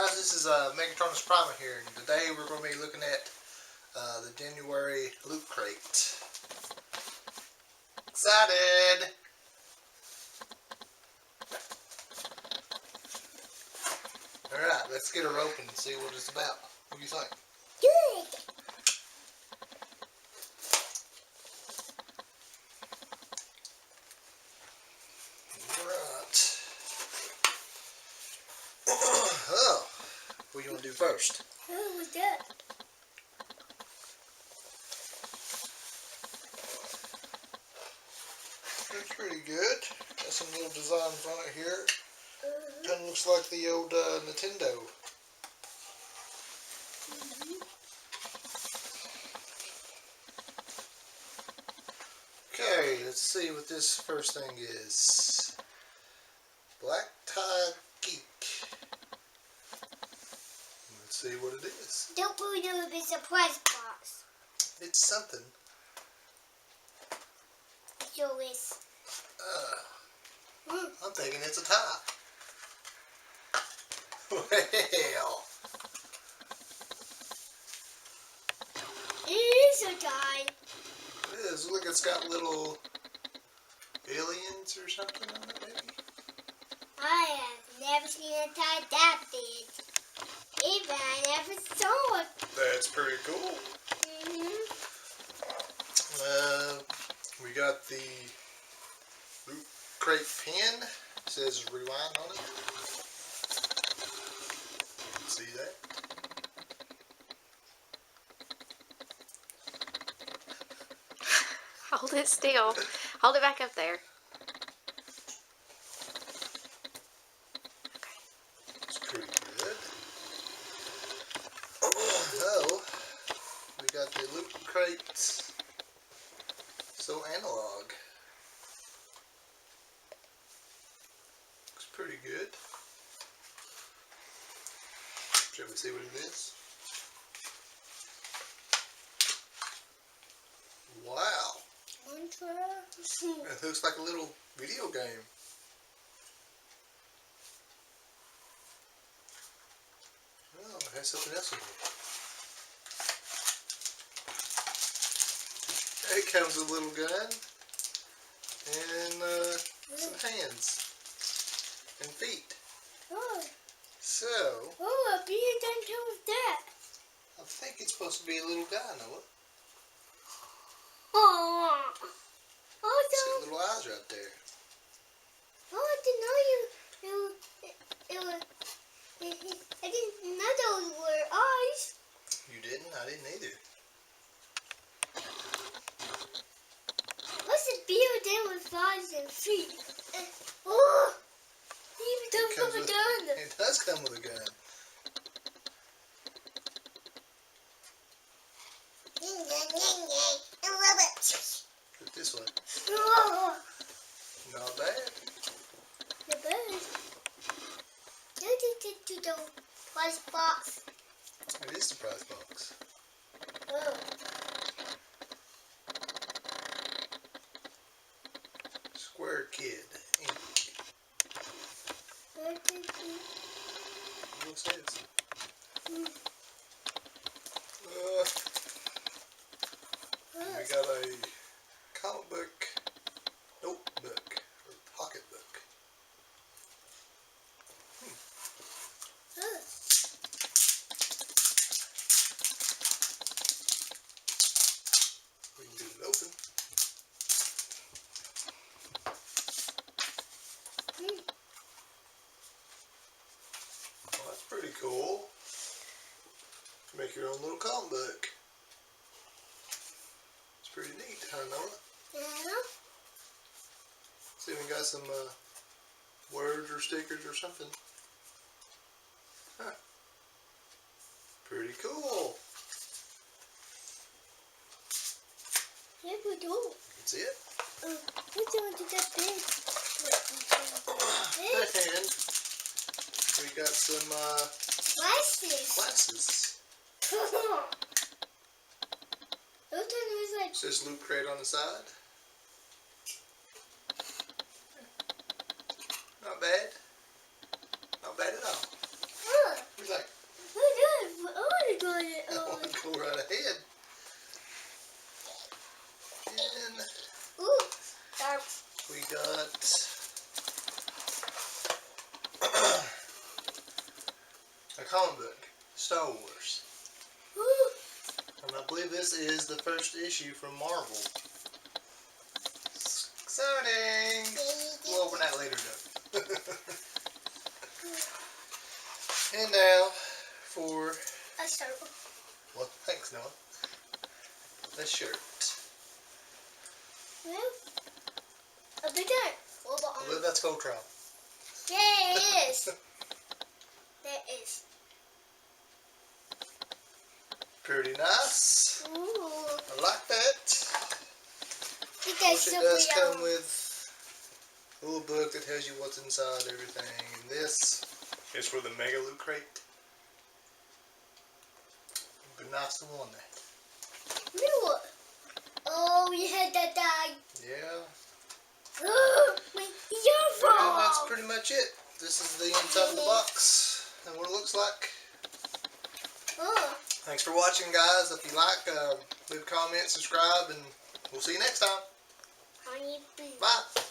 guys, this is Megatronus Prima here, and today we're going to be looking at the January Loot Crate. Excited! Alright, let's get her open and see what it's about. What do you think? Good. Alright. Oh, what do you want to do first? Oh, what's that? It's pretty good. Got some little designs on it here. Kind of looks like the old Nintendo. Okay, let's see what this first thing is. Black Tie Geek. Let's see what it is. Don't really know if it's a prize box. It's something. So it's... I'm thinking it's a tie. Well, It is a tie. it is. Look, it's got little aliens or something on it, maybe. I have never seen a tie that big. Even I never saw it. That's pretty cool. We got the Loot Crate pen. It says rewind on it. See that? Hold it still. Hold it back up there. It's pretty good. Oh, we got the Loot Crate So Analog. Looks pretty good. Shall we see what it is? Wow. It looks like a little video game. Oh, it has something else in here. It comes with a little gun and some hands and feet. Oh, So, a bee done too with that. I think it's supposed to be a little guy, Noah. Oh, See the little eyes right there. I didn't know I didn't know those were eyes. You didn't? I didn't either. What's a beer then with eyes and feet? Oh, even don't come with a gun. It does come with a gun. Put it this way. Oh, Not bad. the bird. Don't take to the prize box. It is the prize box. Oh. Square Kid Inc. What says? We got a comic book notebook or pocketbook. We can get it open. Well, that's pretty cool. Make your own little comic book. It's pretty neat, huh, Noah? Yeah. See, we got some words or stickers or something. Huh. Pretty cool. Yeah, we do. That's it. We don't do that big. And we got some Glasses. glasses. Those one was like. It says Loot Crate on the side. Not bad. Not bad at all. Oh. What do you think? Go right ahead. And Ooh, dark. we got a comic book, Star Wars. Ooh. And I believe this is the first issue from Marvel. Exciting! We'll open that later though. And now for, A circle. well, thanks Noah, the shirt. Well, a big one. Hold I on. believe that's Voltron. Yeah, it is. That is. Pretty nice. Ooh. I like that. It Of does course, it super does come yellow. with a little book that tells you what's inside everything. And this is for the Mega Loot Crate. Be nice to one that. Ooh. Oh, you had that die. Yeah. My earphone. And that's pretty much it. This is the inside of the box and what it looks like. Oh. Thanks for watching, guys. If you like, leave a comment, subscribe, and we'll see you next time. Honey bee. Bye.